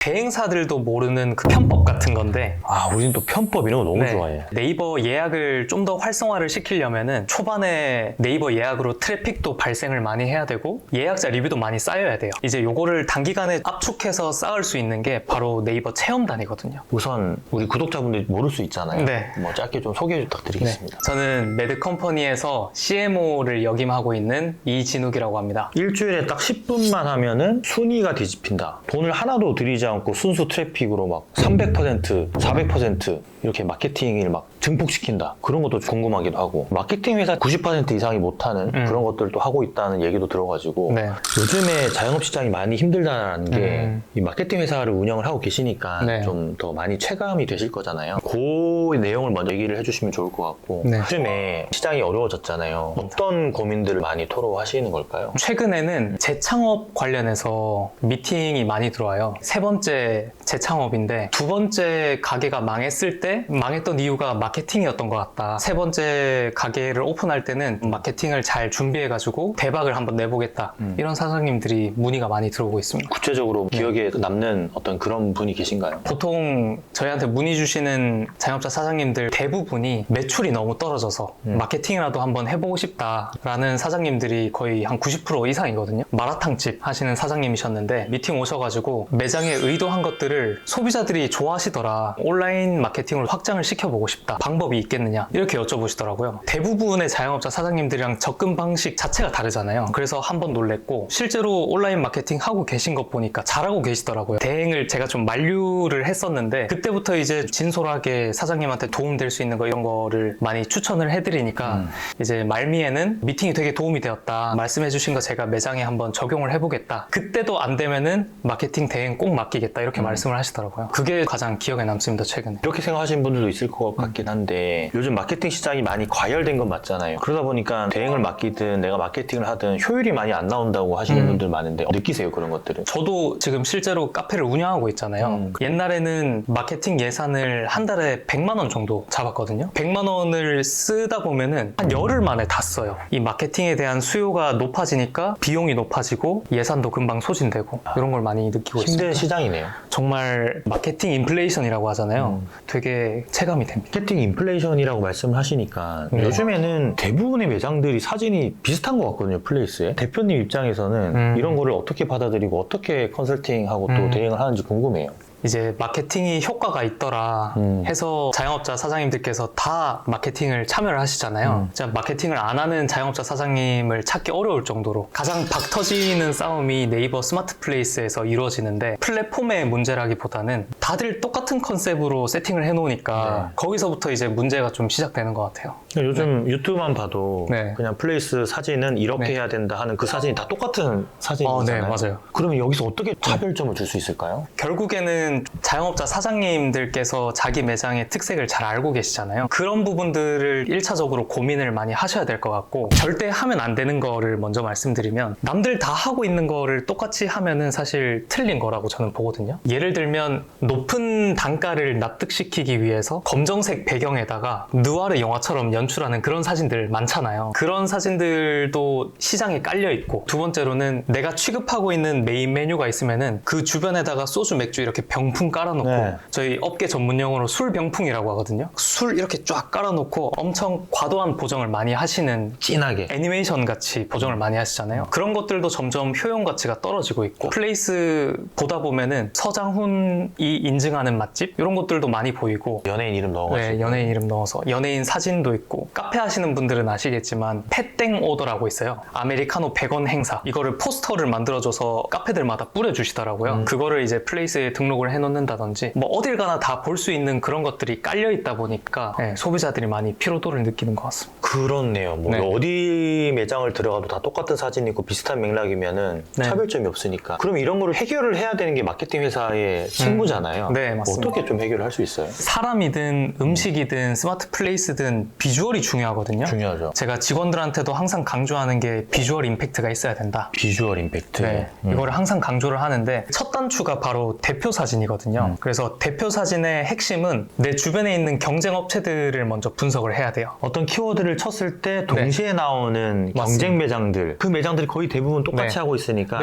대행사들도 모르는 그 편법 같은 건데, 우리는 또 편법 이런 거 너무 좋아해. 네이버 예약을 좀 더 활성화를 시키려면은 초반에 네이버 예약으로 트래픽도 발생을 많이 해야 되고 예약자 리뷰도 많이 쌓여야 돼요. 이제 요거를 단기간에 압축해서 쌓을 수 있는 게 바로 네이버 체험단이거든요. 우선 우리 구독자분들이 모를 수 있잖아요. 네. 뭐 짧게 좀 소개 부탁드리겠습니다. 저는 매드컴퍼니에서 CMO를 역임하고 있는 이진욱이라고 합니다. 일주일에 딱 10분만 하면은 순위가 뒤집힌다. 돈을 하나도 들이지 않고 순수 트래픽으로 막 300%, 400% 이렇게 마케팅을 막 증폭시킨다. 그런 것도 궁금하기도 하고, 마케팅 회사 90% 이상이 못하는 그런 것들도 하고 있다는 얘기도 들어가지고 네. 요즘에 자영업 시장이 많이 힘들다는 게 이 마케팅 회사를 운영을 하고 계시니까 네. 좀 더 많이 체감이 되실 거잖아요. 그 내용을 먼저 얘기를 해주시면 좋을 것 같고, 네. 요즘에 시장이 어려워졌잖아요. 어떤 고민들을 많이 토로하시는 걸까요? 최근에는 재창업 관련해서 미팅이 많이 들어와요. 세 번째 재창업인데 두 번째 가게가 망했을 때 망했던 이유가 마케팅이었던 것 같다. 세 번째 가게를 오픈할 때는 마케팅을 잘 준비해가지고 대박을 한번 내보겠다. 이런 사장님들이 문의가 많이 들어오고 있습니다. 구체적으로 기억에 남는 어떤 그런 분이 계신가요? 보통 저희한테 문의 주시는 자영업자 사장님들 대부분이 매출이 너무 떨어져서 마케팅이라도 한번 해보고 싶다라는 사장님들이 거의 한 90% 이상이거든요. 마라탕집 하시는 사장님이셨는데 미팅 오셔가지고 매장에 의도한 것들을 소비자들이 좋아하시더라. 온라인 마케팅으로 확장을 시켜보고 싶다. 방법이 있겠느냐? 이렇게 여쭤보시더라고요. 대부분의 자영업자 사장님들이랑 접근 방식 자체가 다르잖아요. 그래서 한번 놀랬고 실제로 온라인 마케팅 하고 계신 것 보니까 잘하고 계시더라고요. 대행을 제가 좀 만류를 했었는데 그때부터 이제 진솔하게 사장님한테 도움될 수 있는 거 이런 거를 많이 추천을 해드리니까 이제 말미에는 미팅이 되게 도움이 되었다. 말씀해주신 거 제가 매장에 한번 적용을 해보겠다. 그때도 안 되면은 마케팅 대행 꼭 맡기겠다. 이렇게 말씀을 하시더라고요. 그게 가장 기억에 남습니다, 최근에. 이렇게 생각하시는 분들도 있을 것 같긴 한데 요즘 마케팅 시장이 많이 과열된 건 맞잖아요. 그러다 보니까 대행을 맡기든 내가 마케팅을 하든 효율이 많이 안 나온다고 하시는 분들 많은데 느끼세요, 그런 것들은? 저도 지금 실제로 카페를 운영하고 있잖아요. 옛날에는 마케팅 예산을 한 달에 100만 원 정도 잡았거든요. 100만 원을 쓰다 보면은 한 열흘 만에 다 써요. 이 마케팅에 대한 수요가 높아지니까 비용이 높아지고 예산도 금방 소진되고 이런 걸 많이 느끼고 힘든 있습니다. 시장이네요. 정말 마케팅 인플레이션이라고 하잖아요. 되게 체감이 됩니다. 마케팅 인플레이션이라고 말씀을 하시니까 요즘에는 대부분의 매장들이 사진이 비슷한 것 같거든요, 플레이스에. 대표님 입장에서는 이런 거를 어떻게 받아들이고 어떻게 컨설팅하고 또 대응을 하는지 궁금해요. 이제 마케팅이 효과가 있더라 해서 자영업자 사장님들께서 다 마케팅을 참여를 하시잖아요. 진짜 마케팅을 안 하는 자영업자 사장님을 찾기 어려울 정도로 가장 박 터지는 싸움이 네이버 스마트 플레이스에서 이루어지는데 플랫폼의 문제라기보다는 다들 똑같은 컨셉으로 세팅을 해놓으니까 거기서부터 이제 문제가 좀 시작되는 것 같아요. 요즘 유튜브만 봐도 네. 그냥 플레이스 사진은 이렇게 해야 된다 하는 그 사진이 다 똑같은 사진이잖아요. 네, 맞아요. 그러면 여기서 어떻게 차별점을 줄 수 있을까요? 결국에는 자영업자 사장님들께서 자기 매장의 특색을 잘 알고 계시잖아요. 그런 부분들을 1차적으로 고민을 많이 하셔야 될 것 같고, 절대 하면 안 되는 거를 먼저 말씀드리면 남들 다 하고 있는 거를 똑같이 하면은 사실 틀린 거라고 저는 보거든요. 예를 들면 높은 단가를 납득시키기 위해서 검정색 배경에다가 느와르 영화처럼 연출하는 그런 사진들 많잖아요. 그런 사진들도 시장에 깔려 있고, 두 번째로는 내가 취급하고 있는 메인 메뉴가 있으면은 그 주변에다가 소주, 맥주 이렇게 병풍 깔아놓고 저희 업계 전문용어로 술 병풍이라고 하거든요. 술 이렇게 쫙 깔아놓고 엄청 과도한 보정을 많이 하시는, 진하게 애니메이션 같이 보정을 많이 하시잖아요. 그런 것들도 점점 효용 가치가 떨어지고 있고, 플레이스 보다 보면은 서장훈이 인증하는 맛집 이런 것들도 많이 보이고, 연예인 이름 넣어가지고 연예인 이름 넣어서 연예인 사진도 있고, 카페 하시는 분들은 아시겠지만 펫땡 오더라고 있어요. 아메리카노 100원 행사, 이거를 포스터를 만들어줘서 카페들마다 뿌려주시더라고요. 그거를 이제 플레이스에 등록을 해놓는다든지 뭐 어딜 가나 다 볼 수 있는 그런 것들이 깔려 있다 보니까 소비자들이 많이 피로도를 느끼는 것 같습니다. 그렇네요. 뭐 어디 매장을 들어가도 다 똑같은 사진이 있고 비슷한 맥락이면은 차별점이 없으니까. 그럼 이런 거를 해결을 해야 되는 게 마케팅 회사의 책무잖아요. 네, 맞습니다. 어떻게 좀 해결을 할 수 있어요? 사람이든 음식이든 스마트 플레이스든 비주얼이 중요하거든요. 중요하죠. 제가 직원들한테도 항상 강조하는 게 비주얼 임팩트가 있어야 된다. 비주얼 임팩트. 이거를 항상 강조를 하는데 첫 단추가 바로 대표 사진이거든요. 그래서 대표 사진의 핵심은 내 주변에 있는 경쟁 업체들을 먼저 분석을 해야 돼요. 어떤 키워드를 쳤을 때 동시에 나오는 경쟁 매장들, 그 매장들이 거의 대부분 똑같이 하고 있으니까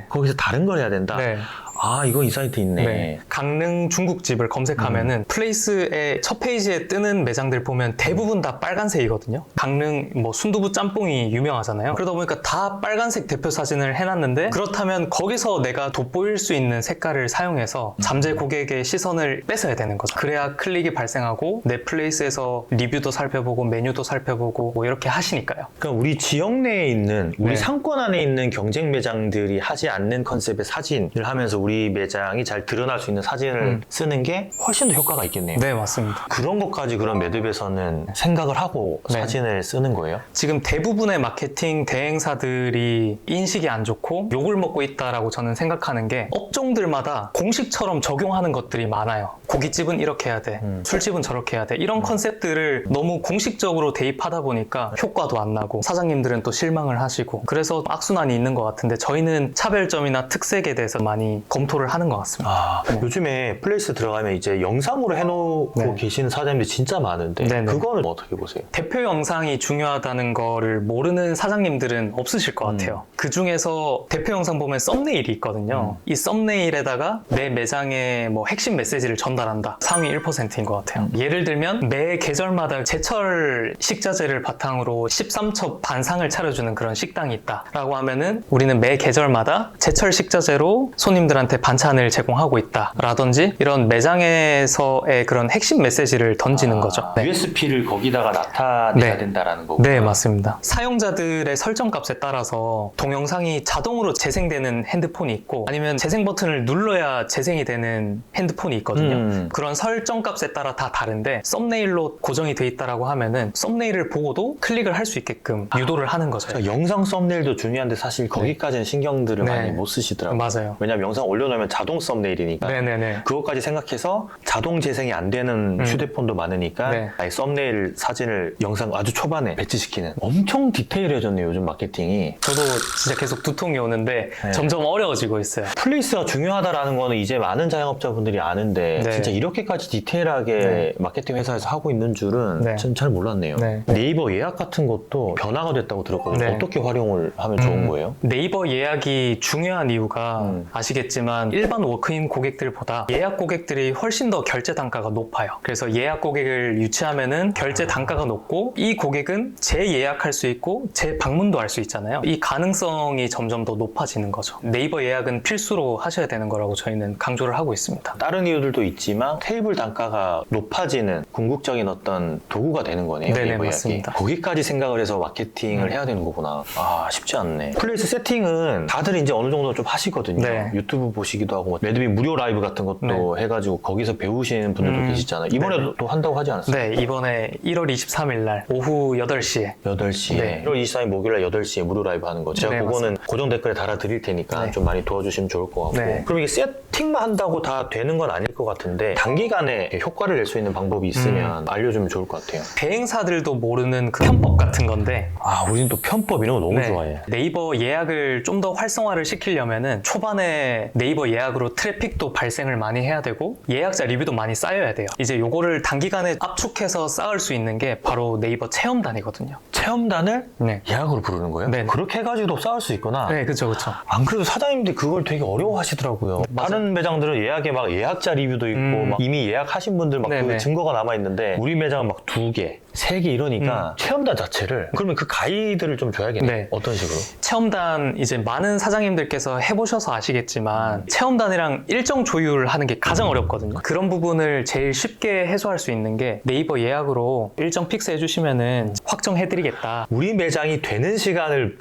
거기서 다른 걸 해야 된다. 아, 이거 이 사이트 있네. 네. 강릉 중국집을 검색하면은 플레이스의 첫 페이지에 뜨는 매장들 보면 대부분 다 빨간색이거든요. 강릉 뭐 순두부 짬뽕이 유명하잖아요. 그러다 보니까 다 빨간색 대표 사진을 해놨는데, 그렇다면 거기서 내가 돋보일 수 있는 색깔을 사용해서 잠재 고객의 시선을 뺏어야 되는 거죠. 그래야 클릭이 발생하고 내 플레이스에서 리뷰도 살펴보고 메뉴도 살펴보고 뭐 이렇게 하시니까요. 그러니까 우리 지역 내에 있는, 우리 네. 상권 안에 있는 경쟁 매장들이 하지 않는 컨셉의 사진을 하면서 우리 매장이 잘 드러날 수 있는 사진을 쓰는 게 훨씬 더 효과가 있겠네요. 네, 맞습니다. 그런 것까지 그런 매듭에서는 생각을 하고 네. 사진을 쓰는 거예요? 지금 대부분의 마케팅 대행사들이 인식이 안 좋고 욕을 먹고 있다라고 저는 생각하는 게, 업종들마다 공식처럼 적용하는 것들이 많아요. 고깃집은 이렇게 해야 돼, 술집은 저렇게 해야 돼, 이런 컨셉들을 너무 공식적으로 대입하다 보니까 효과도 안 나고 사장님들은 또 실망을 하시고, 그래서 악순환이 있는 것 같은데, 저희는 차별점이나 특색에 대해서 많이 검토를 하는 것 같습니다. 아, 요즘에 플레이스 들어가면 이제 영상으로 해놓고 네. 계시는 사장님들이 진짜 많은데 네네. 그거는 어떻게 보세요? 대표 영상이 중요하다는 거를 모르는 사장님들은 없으실 것 같아요. 그 중에서 대표 영상 보면 썸네일이 있거든요. 이 썸네일에다가 내 매장의 뭐 핵심 메시지를 전달한다. 상위 1%인 것 같아요. 예를 들면 매 계절마다 제철 식자재를 바탕으로 13첩 반상을 차려주는 그런 식당이 있다라고 하면은, 우리는 매 계절마다 제철 식자재로 손님들한테 반찬을 제공하고 있다라든지, 이런 매장에서의 그런 핵심 메시지를 던지는 거죠. 네. USP를 거기다가 나타내야 네. 된다라는 거고. 네, 맞습니다. 사용자들의 설정값에 따라서 동영상이 자동으로 재생되는 핸드폰이 있고, 아니면 재생 버튼을 눌러야 재생이 되는 핸드폰이 있거든요. 그런 설정값에 따라 다 다른데, 썸네일로 고정이 돼 있다라고 하면은 썸네일을 보고도 클릭을 할 수 있게끔 유도를 하는 거죠. 그러니까 영상 썸네일도 중요한데 사실 거기까지는 신경들을 네. 많이 못 쓰시더라고요. 맞아요. 왜냐면 영상 올려놓으면 자동 썸네일이니까 네네네. 그것까지 생각해서 자동 재생이 안 되는 휴대폰도 많으니까 네. 아예 썸네일 사진을 영상 아주 초반에 배치시키는. 엄청 디테일해졌네요, 요즘 마케팅이. 저도 진짜 계속 두통이 오는데 네. 점점 어려워지고 있어요. 플레이스가 중요하다라는 거는 이제 많은 자영업자분들이 아는데 네. 진짜 이렇게까지 디테일하게 네. 마케팅 회사에서 하고 있는 줄은 네. 전 잘 몰랐네요. 네. 네이버 예약 같은 것도 변화가 됐다고 들었거든요. 네. 어떻게 활용을 하면 좋은 거예요? 네이버 예약이 중요한 이유가 아시겠지만, 일반 워크인 고객들보다 예약 고객들이 훨씬 더 결제 단가가 높아요. 그래서 예약 고객을 유치하면은 결제 단가가 높고, 이 고객은 재예약할 수 있고 재방문도 할 수 있잖아요. 이 가능성이 점점 더 높아지는 거죠. 네이버 예약은 필수로 하셔야 되는 거라고 저희는 강조를 하고 있습니다. 다른 이유들도 있지만 테이블 단가가 높아지는 궁극적인 어떤 도구가 되는 거네요. 네네, 네이버 맞습니다. 예약이. 거기까지 생각을 해서 마케팅을 해야 되는 거구나. 아, 쉽지 않네. 플레이스 세팅은 다들 이제 어느 정도 좀 하시거든요. 네. 유튜브 보시기도 하고, 뭐 매듭이 무료 라이브 같은 것도 해가지고 거기서 배우시는 분들도 계시잖아요. 이번에도 또 한다고 하지 않았어요? 네, 이번에 1월 23일 날 오후 8시에 8시에. 네. 1월 23일 목요일날 8시에 무료 라이브 하는 거. 제가 네, 그거는 고정 댓글에 달아드릴 테니까 네. 좀 많이 도와주시면 좋을 것 같고. 네. 그럼 이게 세팅만 한다고 다 되는 건 아닐 것 같은데, 단기간에 효과를 낼 수 있는 방법이 있으면 알려주면 좋을 것 같아요. 대행사들도 모르는 그 편법 같은 건데, 아, 우리는 또 편법 이런 거 너무 네. 좋아해. 네이버 예약을 좀 더 활성화를 시키려면은 초반에 네이버 예약으로 트래픽도 발생을 많이 해야 되고, 예약자 리뷰도 많이 쌓여야 돼요. 이제 요거를 단기간에 압축해서 쌓을 수 있는 게 바로 네이버 체험단이거든요. 체험단을 네. 예약으로 부르는 거예요? 네. 그렇게 해가지고도 쌓을 수 있구나. 네, 그쵸. 안 그래도 사장님들이 그걸 되게 어려워하시더라고요. 맞아요. 다른 매장들은 예약에 막 예약자 리뷰도 있고 막 이미 예약하신 분들 막 그 네네. 증거가 남아 있는데, 우리 매장은 막 2개, 3개 이러니까 체험단 자체를, 그러면 그 가이드를 좀 줘야겠네. 네. 어떤 식으로? 체험단, 이제 많은 사장님들께서 해보셔서 아시겠지만, 체험단이랑 일정 조율하는 게 가장 어렵거든요. 그런 부분을 제일 쉽게 해소할 수 있는 게 네이버 예약으로 일정 픽스 해주시면은 확정해드리겠다. 우리 매장이 되는 시간을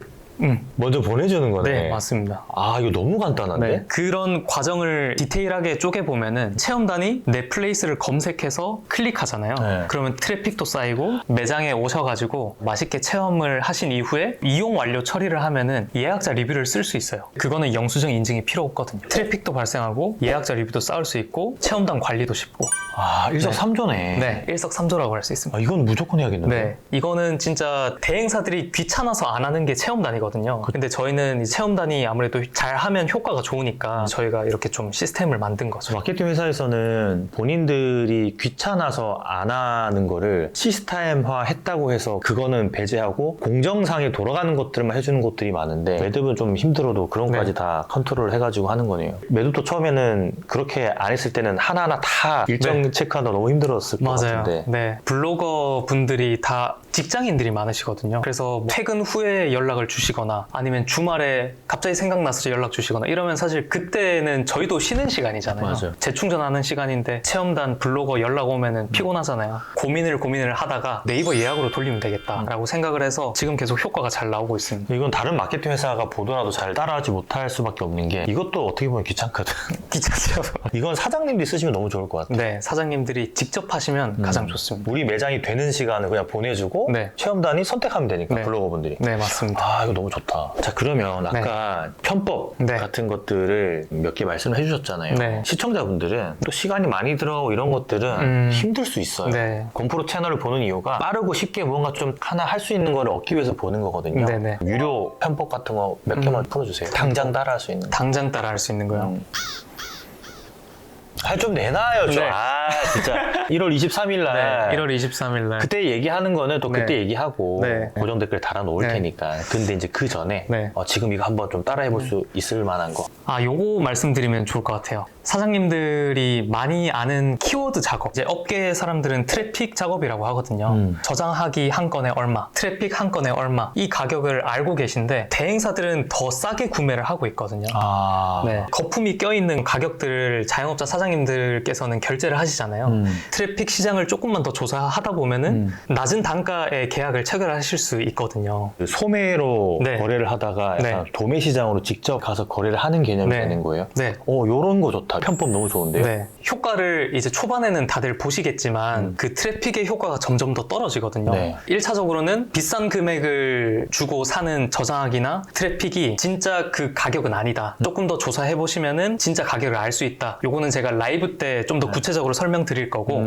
먼저 보내주는 거네. 네, 맞습니다. 아, 이거 너무 간단한데? 네, 그런 과정을 디테일하게 쪼개보면은, 체험단이 내 플레이스를 검색해서 클릭하잖아요. 네. 그러면 트래픽도 쌓이고, 매장에 오셔가지고 맛있게 체험을 하신 이후에 이용 완료 처리를 하면은 예약자 리뷰를 쓸 수 있어요. 그거는 영수증 인증이 필요 없거든요. 트래픽도 발생하고 예약자 리뷰도 쌓을 수 있고 체험단 관리도 쉽고. 아, 일석삼조네. 네, 일석삼조라고 할 수 있습니다. 아, 이건 무조건 해야겠는데? 네, 이거는 진짜 대행사들이 귀찮아서 안 하는 게 체험단이거든요. 되거든요. 근데 저희는 이 체험단이 아무래도 잘하면 효과가 좋으니까 저희가 이렇게 좀 시스템을 만든 거죠. 마케팅 회사에서는 본인들이 귀찮아서 안 하는 거를 시스템화 했다고 해서 그거는 배제하고 공정상에 돌아가는 것들만 해주는 곳들이 많은데 매듭은 좀 힘들어도 그런 것까지 다 컨트롤 해가지고 하는 거네요. 매듭도 처음에는 그렇게 안 했을 때는 하나하나 다 일정 체크하다 너무 힘들었을 것 맞아요. 같은데. 네. 블로거 분들이 다 직장인들이 많으시거든요. 그래서 뭐 퇴근 후에 연락을 주시거나 아니면 주말에 갑자기 생각나서 연락 주시거나 이러면 사실 그때는 저희도 쉬는 시간이잖아요. 맞아요. 재충전하는 시간인데 체험단 블로거 연락 오면은 피곤하잖아요. 고민을 하다가 네이버 예약으로 돌리면 되겠다라고 생각을 해서 지금 계속 효과가 잘 나오고 있습니다. 이건 다른 마케팅 회사가 보더라도 잘 따라하지 못할 수밖에 없는 게 이것도 어떻게 보면 귀찮거든. 귀찮죠? 이건 사장님들이 쓰시면 너무 좋을 것 같아. 네, 사장님들이 직접 하시면 가장 좋습니다. 우리 매장이 되는 시간을 그냥 보내주고 네. 체험단이 선택하면 되니까 네. 블로거분들이. 네, 맞습니다. 아, 이거 너무 좋다. 자, 그러면 아까 편법 네. 같은 것들을 몇 개 말씀을 해주셨잖아요. 네. 시청자분들은 또 시간이 많이 들어가고 이런 것들은 힘들 수 있어요. 네. 건프로 채널을 보는 이유가 빠르고 쉽게 뭔가 좀 하나 할 수 있는 거를 얻기 위해서 보는 거거든요. 네네. 유료 편법 같은 거 몇 개만 풀어주세요. 당장 따라할 수 있는 거. 당장 따라 할 수 있는 거요. 좀 내놔요, 좀. 네. 아, 진짜. 1월 23일 날. 네, 1월 23일 날. 그때 얘기하는 거는 또 네. 그때 얘기하고 네. 고정 댓글 달아놓을 네. 테니까. 근데 이제 그 전에 네. 지금 이거 한번 좀 따라해볼 수 있을 만한 거. 아, 요거 말씀드리면 좋을 것 같아요. 사장님들이 많이 아는 키워드 작업. 이제 업계 사람들은 트래픽 작업이라고 하거든요. 저장하기 한 건에 얼마, 트래픽 한 건에 얼마. 이 가격을 알고 계신데 대행사들은 더 싸게 구매를 하고 있거든요. 아. 네. 거품이 껴있는 가격들을 자영업자 사장님들께서는 결제를 하시잖아요. 트래픽 시장을 조금만 더 조사하다 보면은 낮은 단가의 계약을 체결하실 수 있거든요. 그 소매로 네. 거래를 하다가 네. 약간 도매 시장으로 직접 가서 거래를 하는 개념이 네. 되는 거예요? 네. 요런 거 좋다. 편법 너무 좋은데요? 네. 효과를 이제 초반에는 다들 보시겠지만 그 트래픽의 효과가 점점 더 떨어지거든요. 네. 1차적으로는 비싼 금액을 주고 사는 저장하기나 트래픽이 진짜 그 가격은 아니다. 조금 더 조사해 보시면은 진짜 가격을 알 수 있다. 요거는 제가 라이브 때 좀 더 구체적으로 설명드릴 거고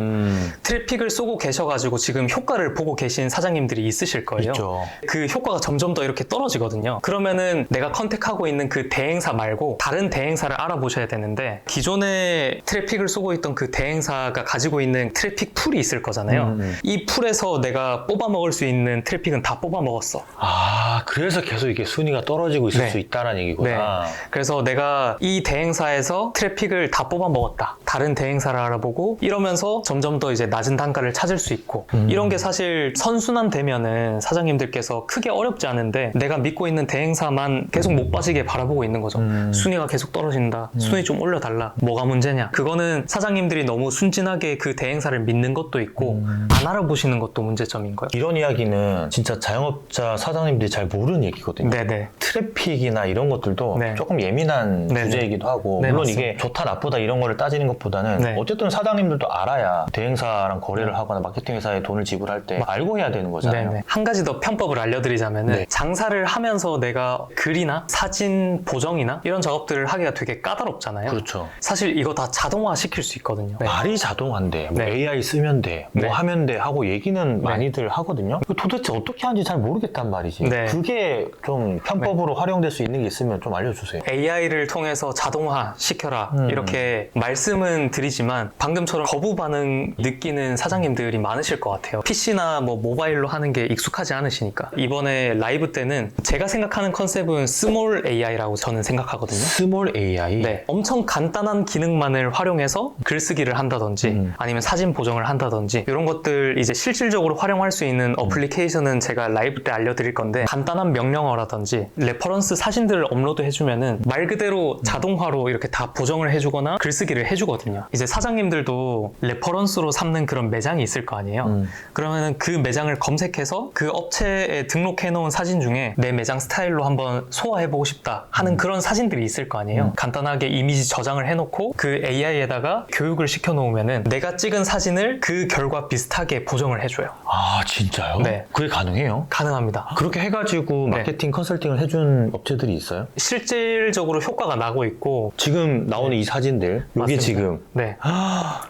트래픽을 쏘고 계셔가지고 지금 효과를 보고 계신 사장님들이 있으실 거예요. 있죠. 그 효과가 점점 더 이렇게 떨어지거든요. 그러면은 내가 컨택하고 있는 그 대행사 말고 다른 대행사를 알아보셔야 되는데 기존에 트래픽을 쏘고 있던 그 대행사가 가지고 있는 트래픽 풀이 있을 거잖아요. 이 풀에서 내가 뽑아 먹을 수 있는 트래픽은 다 뽑아 먹었어. 아, 그래서 계속 이게 순위가 떨어지고 있을 네. 수 있다는 얘기구나. 그래서 내가 이 대행사에서 트래픽을 다 뽑아 먹었다. 다른 대행사를 알아보고 이러면서 점점 더 이제 낮은 단가를 찾을 수 있고 이런 게 사실 선순환 되면은 사장님들께서 크게 어렵지 않은데 내가 믿고 있는 대행사만 계속 못 빠지게 바라보고 있는 거죠. 순위가 계속 떨어진다. 순위 좀 올려달라. 뭐가 문제냐? 그거는 사장님들이 너무 순진하게 그 대행사를 믿는 것도 있고 안 알아보시는 것도 문제점인 거예요. 이런 이야기는 진짜 자영업자 사장님들이 잘 모르는 얘기거든요. 네네. 트래픽이나 이런 것들도 네. 조금 예민한 네네. 주제이기도 하고 네, 물론 맞습니다. 이게 좋다 나쁘다 이런 거를 따지는 것보다는 네. 어쨌든 사장님들도 알아야 대행사랑 거래를 하거나 마케팅 회사에 돈을 지불할 때 알고 해야 되는 거잖아요. 네네. 한 가지 더 편법을 알려드리자면은 네. 장사를 하면서 내가 글이나 사진 보정이나 이런 작업들을 하기가 되게 까다롭잖아요. 그렇죠. 사실 이거 다 자동화 시킬 수 있거든요. 네. 말이 자동화인데 뭐 네. AI 쓰면 돼, 뭐 네. 하면 돼 하고 얘기는 많이들 하거든요. 이거 도대체 어떻게 하는지 잘 모르겠단 말이지. 네. 그게 좀 편법으로 활용될 수 있는 게 있으면 좀 알려주세요. AI를 통해서 자동화 시켜라 이렇게 말씀은 드리지만 방금처럼 거부 반응 느끼는 사장님들이 많으실 것 같아요. PC나 뭐 모바일로 하는 게 익숙하지 않으시니까 이번에 라이브 때는 제가 생각하는 컨셉은 스몰 AI라고 저는 생각하거든요. 스몰 AI. 네, 엄청 간단한 기능만을 활용해서 글쓰기를 한다든지 아니면 사진 보정을 한다든지 이런 것들 이제 실질적으로 활용할 수 있는 어플리케이션은 제가 라이브 때 알려드릴 건데 간단한 명령어라든지 레퍼런스 사진들을 업로드 해주면은 말 그대로 자동화로 이렇게 다 보정을 해주거나 글쓰기를 해주거든요. 이제 사장님들도 레퍼런스로 삼는 그런 매장이 있을 거 아니에요. 그러면은 그 매장을 검색해서 그 업체에 등록해 놓은 사진 중에 내 매장 스타일로 한번 소화해보고 싶다 하는 그런 사진들이 있을 거 아니에요. 간단하게 이미지 저장을 해놓고 그 AI에다가 교육을 시켜놓으면은 내가 찍은 사진을 그 결과 비슷하게 보정을 해줘요. 아, 진짜요? 네. 그게 가능해요? 가능합니다. 그렇게 해가지고 네. 마케팅 컨설팅을 해준 업체들이 있어요? 실질적으로 효과가 나고 있고 지금 나오는 이 사진들, 이게 맞습니다. 지금 지금. 네.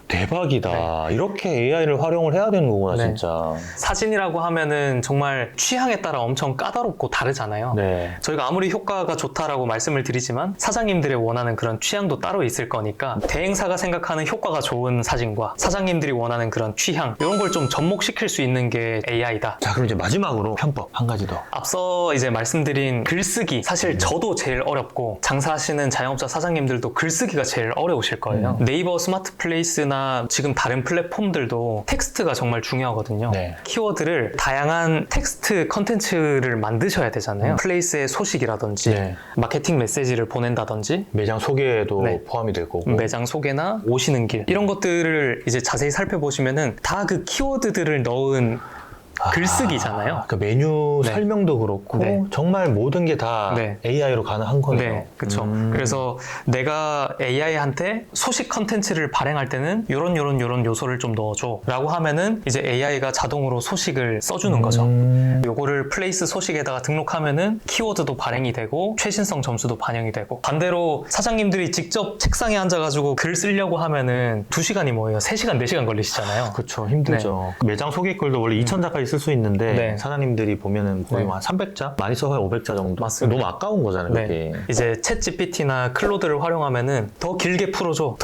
대박이다. 이렇게 AI를 활용을 해야 되는 거구나, 네. 진짜. 사진이라고 하면은 정말 취향에 따라 엄청 까다롭고 다르잖아요. 네. 저희가 아무리 효과가 좋다라고 말씀을 드리지만 사장님들의 원하는 그런 취향도 따로 있을 거니까 대행사가 생각하는 효과가 좋은 사진과 사장님들이 원하는 그런 취향 이런 걸 좀 접목시킬 수 있는 게 AI다. 자, 그럼 이제 마지막으로 편법 한 가지 더. 앞서 이제 말씀드린 글쓰기 사실 저도 제일 어렵고 장사하시는 자영업자 사장님들도 글쓰기가 제일 어려우실 거예요. 네이버 스마트 플레이스나 지금 다른 플랫폼들도 텍스트가 정말 중요하거든요. 네. 키워드를 다양한 텍스트 컨텐츠를 만드셔야 되잖아요. 플레이스의 소식이라든지 네. 마케팅 메시지를 보낸다든지 매장 소개에도 네. 포함이 될 거고. 매장 소개나 오시는 길 이런 것들을 이제 자세히 살펴보시면은 다 그 키워드들을 넣은 글쓰기잖아요. 그 메뉴 네. 설명도 그렇고 네. 정말 모든 게 다 네. AI로 가능한 거네요. 네, 그렇죠. 그래서 내가 AI한테 소식 컨텐츠를 발행할 때는 요런 요소를 좀 넣어줘 라고 하면은 이제 AI가 자동으로 소식을 써주는 거죠. 요거를 플레이스 소식에다가 등록하면은 키워드도 발행이 되고 최신성 점수도 반영이 되고 반대로 사장님들이 직접 책상에 앉아가지고 글 쓰려고 하면은 2시간이 뭐예요? 3시간, 4시간 걸리시잖아요. 그렇죠. 힘들죠. 매장 소개 글도 원래 2,000자까지 쓸 수 있는데 네. 사장님들이 보면은 거의 네. 한 300자? 많이 써서 500자 정도. 맞습니다. 너무 아까운 거잖아요. 네. 그게. 이제 챗 GPT나 클로드를 활용하면은 더 길게 풀어줘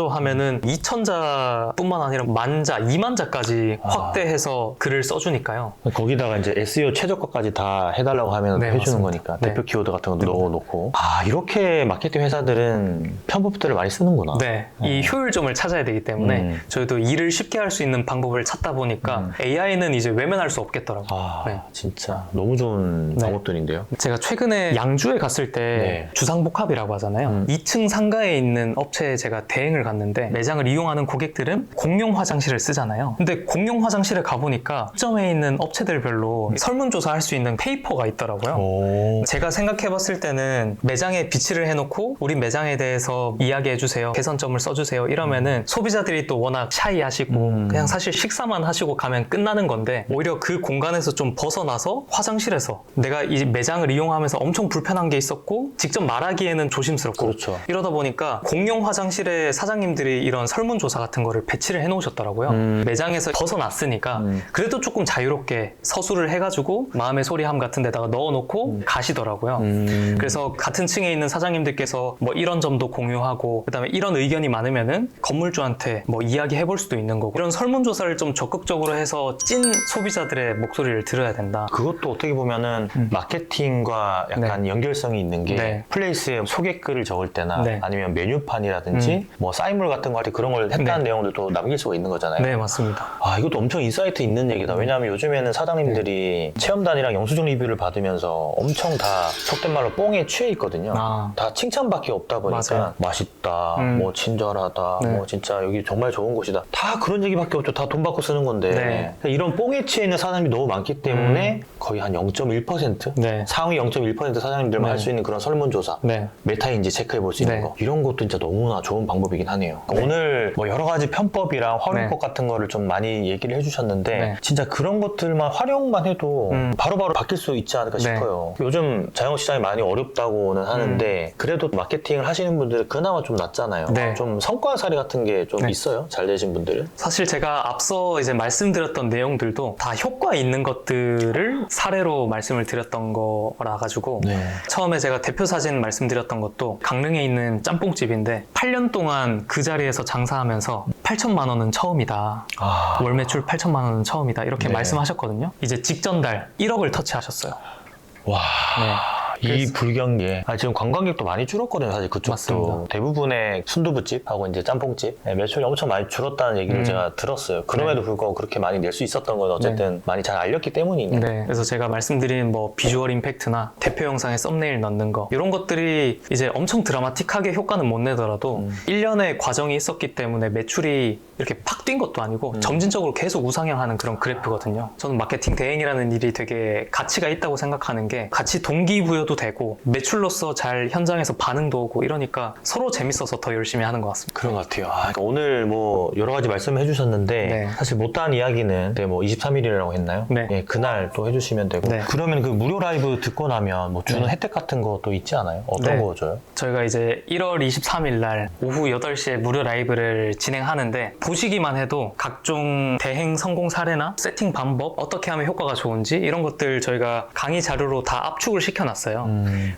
하면은 2,000자 뿐만 아니라 10,000자, 20,000자까지 확대해서 글을 써주니까요. 거기다가 이제 SEO 최저가까지 다 해달라고 하면 네, 해주는 맞습니다. 거니까 네. 대표 키워드 같은 것도 넣어놓고. 이렇게 마케팅 회사들은 편법들을 많이 쓰는구나. 네, 이 효율점을 찾아야 되기 때문에 저희도 일을 쉽게 할 수 있는 방법을 찾다 보니까 AI는 이제 외면할 수 없겠더라고요. 네. 진짜 너무 좋은 네. 방법들인데요. 제가 최근에 양주에 갔을 때 네. 주상복합이라고 하잖아요. 2층 상가에 있는 업체에 제가 대행을 갔는데 매장을 이용하는 고객들은 공용 화장실을 쓰잖아요. 근데 공용 화장실에 가보니까 점에 있는 업체들별로 설문조사할 수 있는 페이퍼가 있더라고요. 오. 제가 생각해봤을 때는 매장에 비치를 해놓고 우리 매장에 대해서 이야기해주세요. 개선점을 써주세요. 이러면은 소비자들이 또 워낙 샤이하시고 그냥 사실 식사만 하시고 가면 끝나는 건데 오히려 그 공간에서 좀 벗어나서 화장실에서 내가 이 매장을 이용하면서 엄청 불편한 게 있었고 직접 말하기에는 조심스럽고 그렇죠. 이러다 보니까 공용 화장실에 사장님들이 이런 설문조사 같은 거를 배치를 해놓으셨더라고요. 매장에서 벗어났으니까 그래도 조금 자유롭게 서술을 해가지고 마음의 소리함 같은 데다가 넣어놓고 가시더라고요. 그래서 같은 층에 있는 사장님들께서 뭐 이런 점도 공유하고 그다음에 이런 의견이 많으면은 건물주한테 뭐 이야기해볼 수도 있는 거고 이런 설문조사를 좀 적극적으로 해서 찐 소비자들의 목소리를 들어야 된다. 그것도 어떻게 보면은 마케팅과 약간 연결성이 있는 게 네. 플레이스에 소개글을 적을 때나 네. 아니면 메뉴판이라든지 뭐 사인물 같은 거 할 때 그런 걸 했다는 내용들도 남길 수가 있는 거잖아요. 네, 맞습니다. 이것도 엄청 인사이트 있는 얘기다. 왜냐하면 요즘에는 사장님들이 체험단이랑 영수증 리뷰를 받으면서 엄청 다 속된 말로 뽕에 취해 있거든요. 다 칭찬밖에 없다 보니까 맞아요. 맛있다, 뭐 친절하다, 네. 뭐 진짜 여기 정말 좋은 곳이다. 다 그런 얘기밖에 없죠. 다 돈 받고 쓰는 건데 네. 이런 뽕에 취해 있는 사람이 너무 많기 때문에 거의 한 0.1% 네. 상위 0.1% 사장님들만 네. 할 수 있는 그런 설문조사 네. 메타인지 체크해 볼 수 있는 네. 거 이런 것도 진짜 너무나 좋은 방법이긴 하네요. 오늘 뭐 여러 가지 편법이랑 활용법 네. 같은 거를 좀 많이 얘기를 해주셨는데 네. 진짜 그런 것들만 활용만 해도 바로바로 바뀔 수 있지 않을까 네. 싶어요. 요즘 자영업시장이 많이 어렵다고는 하는데 그래도 마케팅을 하시는 분들은 그나마 좀 낫잖아요. 네. 좀 성과 사례 같은 게 좀 네. 있어요? 잘 되신 분들은? 사실 제가 앞서 이제 말씀드렸던 내용들도 다 효과 있는 것들을 사례로 말씀을 드렸던 거라 가지고 네. 처음에 제가 대표 사진 말씀드렸던 것도 강릉에 있는 짬뽕집인데 8년 동안 그 자리에서 장사하면서 8천만 원은 처음이다. 월 매출 8천만 원은 처음이다. 이렇게 네. 말씀하셨거든요. 이제 직전 달 1억을 터치하셨어요. 와. 네. 이 불경기에 지금 관광객도 많이 줄었거든요. 사실 그쪽도 맞습니다. 대부분의 순두부집하고 이제 짬뽕집 매출이 엄청 많이 줄었다는 얘기를 제가 들었어요. 그럼에도 불구하고 그렇게 많이 낼 수 있었던 건 어쨌든 많이 잘 알렸기 때문이니까. 네. 그래서 제가 말씀드린 뭐 비주얼 임팩트나 대표 영상에 썸네일 넣는 거 이런 것들이 이제 엄청 드라마틱하게 효과는 못 내더라도 1년의 과정이 있었기 때문에 매출이 이렇게 팍 뛴 것도 아니고 점진적으로 계속 우상향하는 그런 그래프거든요. 저는 마케팅 대행이라는 일이 되게 가치가 있다고 생각하는 게 같이 동기부여도 매출도 되고 매출로서 잘 현장에서 반응도 오고 이러니까 서로 재밌어서 더 열심히 하는 것 같습니다. 그런 것 같아요. 그러니까 오늘 뭐 여러 가지 말씀해 주셨는데 네. 사실 못다한 이야기는 뭐 23일이라고 했나요? 네. 예, 그날 또 해주시면 되고 네. 그러면 그 무료 라이브 듣고 나면 뭐 주는 네. 혜택 같은 것도 있지 않아요? 어떤 네. 거 줘요? 저희가 이제 1월 23일 날 오후 8시에 무료 라이브를 진행하는데 보시기만 해도 각종 대행 성공 사례나 세팅 방법, 어떻게 하면 효과가 좋은지 이런 것들 저희가 강의 자료로 다 압축을 시켜놨어요.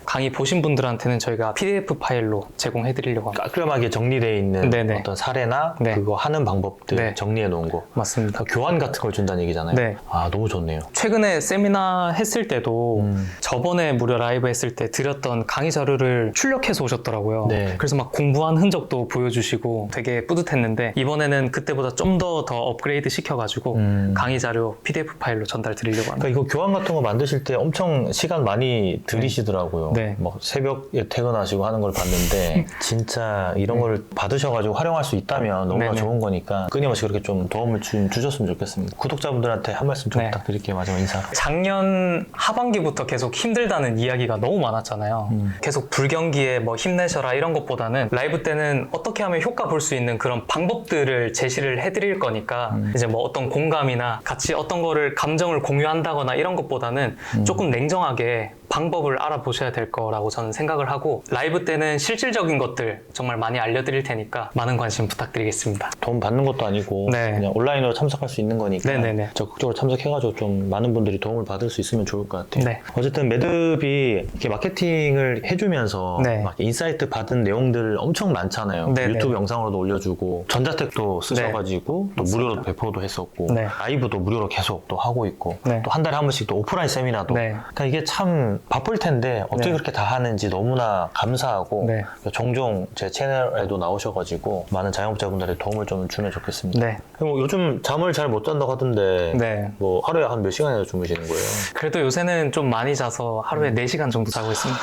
강의 보신 분들한테는 저희가 PDF 파일로 제공해드리려고 합니다. 깔끔하게 정리되어 있는 네네. 어떤 사례나 네. 그거 하는 방법들 네. 정리해 놓은 거. 맞습니다. 그러니까 교환 같은 걸 준다는 얘기잖아요. 네. 아, 너무 좋네요. 최근에 세미나 했을 때도 저번에 무료 라이브 했을 때 드렸던 강의 자료를 출력해서 오셨더라고요. 네. 그래서 막 공부한 흔적도 보여주시고 되게 뿌듯했는데 이번에는 그때보다 좀 더 업그레이드 시켜가지고 강의 자료 PDF 파일로 전달 드리려고 합니다. 그러니까 이거 교환 같은 거 만드실 때 엄청 시간 많이 들이시더라고요. 네. 뭐 새벽에 퇴근하시고 하는 걸 봤는데 진짜 이런 걸 받으셔가지고 활용할 수 있다면 너무나 네네. 좋은 거니까 끊임없이 그렇게 좀 도움을 주셨으면 좋겠습니다. 구독자분들한테 한 말씀 좀 네. 부탁드릴게요. 마지막 인사. 작년 하반기부터 계속 힘들다는 이야기가 너무 많았잖아요. 계속 불경기에 뭐 힘내셔라 이런 것보다는 라이브 때는 어떻게 하면 효과 볼 수 있는 그런 방법들을 제시를 해드릴 거니까 이제 뭐 어떤 공감이나 같이 어떤 거를 감정을 공유한다거나 이런 것보다는 조금 냉정하게 방법을 알아보셔야 될 거라고 저는 생각을 하고 라이브 때는 실질적인 것들 정말 많이 알려드릴 테니까 많은 관심 부탁드리겠습니다. 돈 받는 것도 아니고 네. 그냥 온라인으로 참석할 수 있는 거니까 네네네. 적극적으로 참석해가지고 좀 많은 분들이 도움을 받을 수 있으면 좋을 것 같아요. 네. 어쨌든 매듭이 이렇게 마케팅을 해주면서 네. 막 인사이트 받은 내용들 엄청 많잖아요. 네네. 유튜브 영상으로도 올려주고 전자책도 쓰셔가지고 또 무료로 배포도 했었고 네. 라이브도 무료로 계속 또 하고 있고 네. 또 한 달에 한 번씩 또 오프라인 세미나도 네. 그러니까 이게 참 바쁠 텐데 어떻게 네. 그렇게 다 하는지 너무나 감사하고 네. 종종 제 채널에도 나오셔가지고 많은 자영업자분들의 도움을 좀 주면 좋겠습니다. 네. 뭐 요즘 잠을 잘 못 잔다고 하던데 네. 뭐 하루에 한 몇 시간이나 주무시는 거예요? 그래도 요새는 좀 많이 자서 하루에 4시간 정도 자고 있습니다.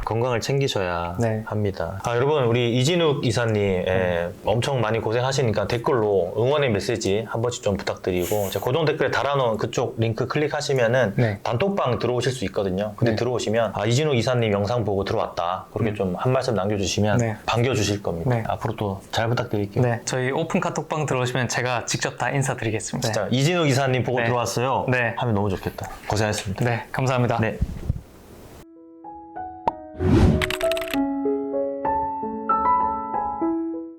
건강을 챙기셔야 네. 합니다. 여러분 우리 이진욱 이사님 엄청 많이 고생하시니까 댓글로 응원의 메시지 한 번씩 좀 부탁드리고 제가 고정 댓글에 달아놓은 그쪽 링크 클릭하시면은 네. 단톡방 들어오실 수 있거든요. 근데 네. 들어오시면 이진욱 이사님 영상 보고 들어왔다 그렇게 좀 한 말씀 남겨주시면 네. 반겨주실 겁니다. 네. 앞으로 또 잘 부탁드릴게요. 네, 저희 오픈 카톡방 들어오시면 제가 직접 다 인사드리겠습니다. 진짜 이진욱 이사님 보고 네. 들어왔어요. 네. 하면 너무 좋겠다. 고생하셨습니다. 네, 감사합니다. 네.